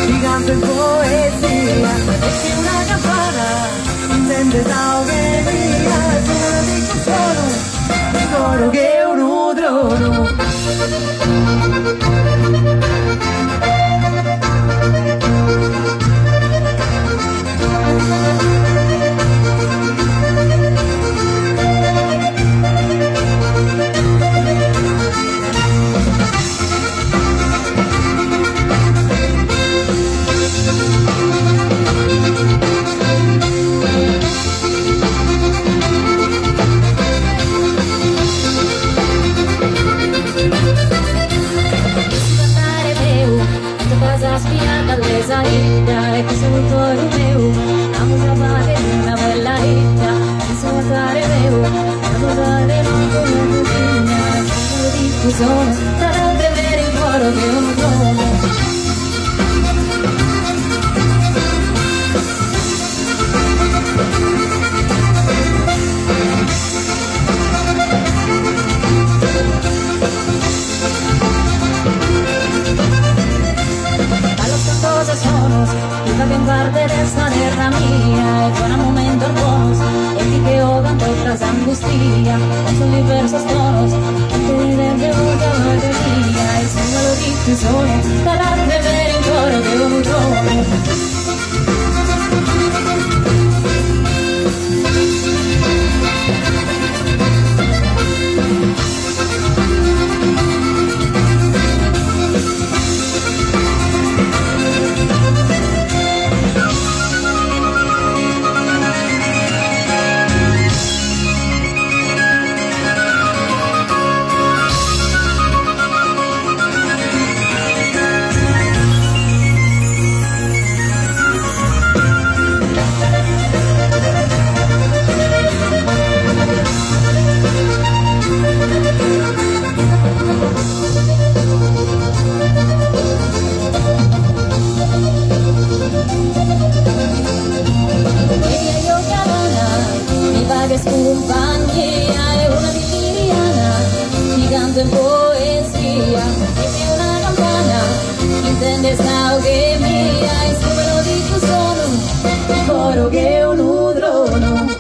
Gigante poesia, e che una campana intende sauge mia, se non dico solo, ricordo che è un udrono. E che sono tutto meu, la musica vale una bella hitta, sono stare meu, la musica non come cucina, sono diffusione, sarebbe avere il cuore che un trono. Viva que en parte de esta guerra mía, y buena momento hermoso, el ti que ahogan otras angustia, con sus diversos tonos, evidente otra batería, y solo diffusione, per de ver in coro che un trono. Compagnia è una liriana, gigante in poesia, e che una campana intende sauge mia, e se me lo dico sono il coro che è un udrono.